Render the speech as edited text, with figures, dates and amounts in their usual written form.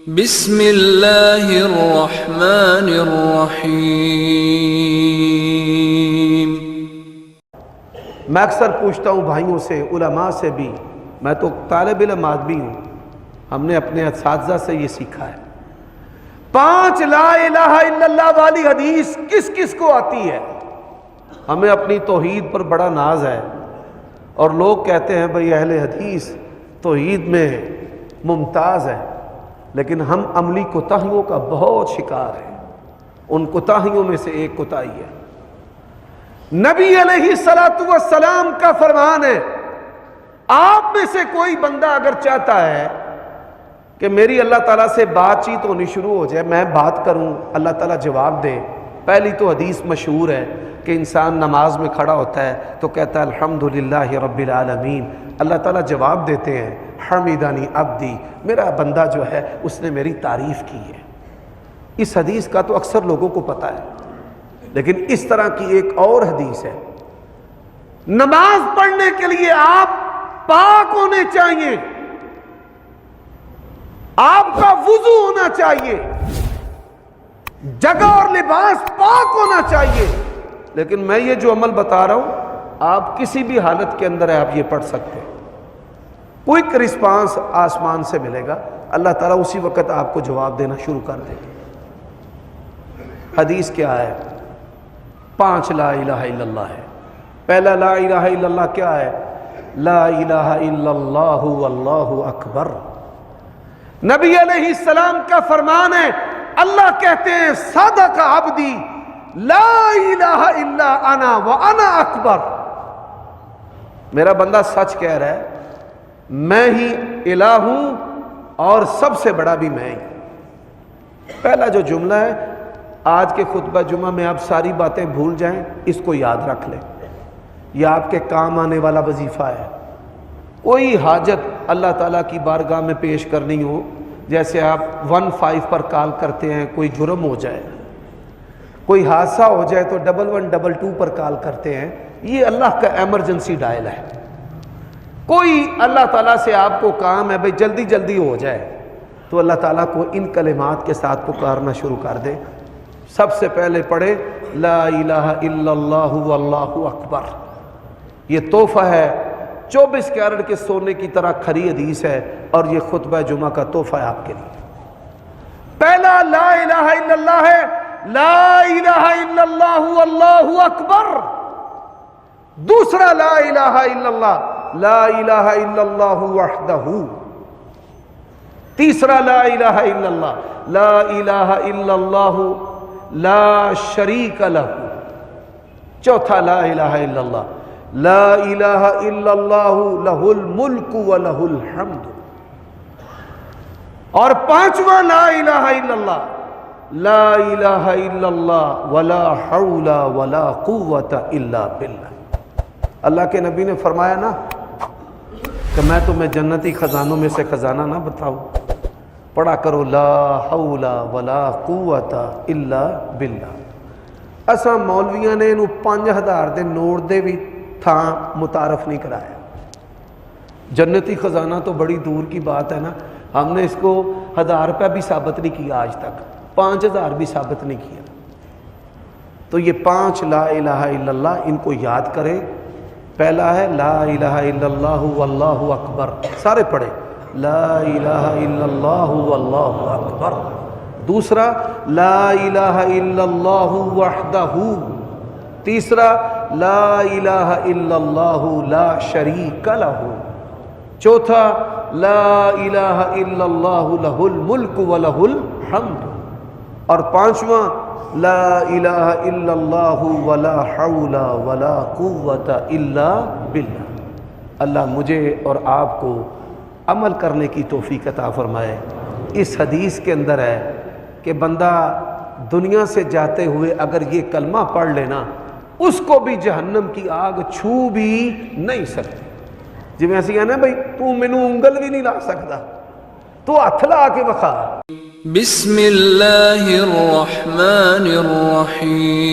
بسم اللہ الرحمن الرحیم۔ میں اکثر پوچھتا ہوں بھائیوں سے، علماء سے بھی، میں تو طالب علم آدمی ہوں، ہم نے اپنے اساتذہ سے یہ سیکھا ہے، 5 لا الہ الا اللہ والی حدیث کس کس کو آتی ہے؟ ہمیں اپنی توحید پر بڑا ناز ہے، اور لوگ کہتے ہیں بھئی اہل حدیث توحید میں ممتاز ہے، لیکن ہم عملی کوتاہیوں کا بہت شکار ہیں۔ ان کوتاہیوں میں سے ایک کوتاہی ہے، نبی علیہ السلام کا فرمان ہے، آپ میں سے کوئی بندہ اگر چاہتا ہے کہ میری اللہ تعالیٰ سے بات چیت ہونی شروع ہو جائے، میں بات کروں، اللہ تعالیٰ جواب دے۔ پہلی تو حدیث مشہور ہے کہ انسان نماز میں کھڑا ہوتا ہے تو کہتا ہے الحمدللہ رب العالمین، اللہ تعالیٰ جواب دیتے ہیں حمیدانی عبدی، میرا بندہ جو ہے اس نے میری تعریف کی ہے۔ اس حدیث کا تو اکثر لوگوں کو پتہ ہے، لیکن اس طرح کی ایک اور حدیث ہے، نماز پڑھنے کے لیے آپ پاک ہونے چاہیے، آپ کا وضو ہونا چاہیے، جگہ اور لباس پاک ہونا چاہیے، لیکن میں یہ جو عمل بتا رہا ہوں آپ کسی بھی حالت کے اندر ہے، آپ یہ پڑھ سکتے ہیں، کوئک رسپانس آسمان سے ملے گا، اللہ تعالیٰ اسی وقت آپ کو جواب دینا شروع کر دے گا۔ حدیث کیا ہے؟ 5 لا الہ الا اللہ ہے۔ پہلا لا الہ الا اللہ کیا ہے؟ لا الہ الا اللہ واللہ اکبر۔ نبی علیہ السلام کا فرمان ہے، اللہ کہتے ہیں صدق عبدی لا الہ الا انا وانا اکبر، میرا بندہ سچ کہہ رہا ہے، میں ہی الہ ہوں اور سب سے بڑا بھی میں ہی۔ پہلا جو جملہ ہے، آج کے خطبہ جمعہ میں آپ ساری باتیں بھول جائیں، اس کو یاد رکھ لیں، یہ آپ کے کام آنے والا وظیفہ ہے۔ کوئی حاجت اللہ تعالیٰ کی بارگاہ میں پیش کرنی ہو، جیسے آپ 15 پر کال کرتے ہیں، کوئی جرم ہو جائے، کوئی حادثہ ہو جائے تو 1122 پر کال کرتے ہیں، یہ اللہ کا ایمرجنسی ڈائل ہے۔ کوئی اللہ تعالیٰ سے آپ کو کام ہے بھئی جلدی جلدی ہو جائے، تو اللہ تعالیٰ کو ان کلمات کے ساتھ پکارنا شروع کر دے۔ سب سے پہلے پڑھے لا الہ الا اللہ واللہ اکبر، یہ تحفہ ہے، 24 کیرٹ کے سونے کی طرح کھری حدیث ہے، اور یہ خطبہ جمعہ کا تحفہ ہے آپ کے لیے۔ پہلا لا الہ الا اللہ ہے، لا الہ الا اللہ واللہ اکبر۔ دوسرا لا الہ الا اللہ، لا الہ الا اللہ وحدہ۔ تیسرا لا الہ الا اللہ، لا الہ الا اللہ لا شریک لہ۔ چوتھا لا الہ الا اللہ، لا الہ الا اللہ لہ الملک ولہ الحمد۔ اور پانچواں لا الہ الا اللہ، لا الہ الا اللہ ولا حول ولا قوت الا باللہ۔ اللہ کے نبی نے فرمایا نا کہ میں تمہیں جنتی خزانوں میں سے خزانہ نہ بتاؤں، پڑھا کرو لا حول ولا قوت الا باللہ۔ اساں مولویاں نے انہوں 5000 دے نوٹ دے بھی تھا متعارف نہیں کرایا۔ جنتی خزانہ تو بڑی دور کی بات ہے نا، ہم نے اس کو 1000 روپیہ بھی ثابت نہیں کیا آج تک، 5000 بھی ثابت نہیں کیا۔ تو یہ 5 لا الہ الا اللہ، ان کو یاد کریں۔ پہلا ہے لا الہ الا اللہ واللہ اکبر، سارے پڑھے لا الہ الا اللہ واللہ اکبر۔ دوسرا لا الہ الا اللہ وحدہ۔ تیسرا لا الہ الا اللہ لا شریک لہ۔ چوتھا لا الہ الا اللہ لہ الملک ولہ الحمد۔ اور پانچواں لا الہ الا اللہ ولا حول ولا قوت الا باللہ۔ اللہ مجھے اور آپ کو عمل کرنے کی توفیق عطا فرمائے۔ اس حدیث کے اندر ہے کہ بندہ دنیا سے جاتے ہوئے اگر یہ کلمہ پڑھ لینا، اس کو بھی جہنم کی آگ چھو بھی نہیں سکتی۔ جی میں ایسی ہے نا بھائی تو مینوں انگل بھی نہیں لا سکتا، تو ہتھ لا کے وکھا۔ بسم اللہ الرحمن الرحیم۔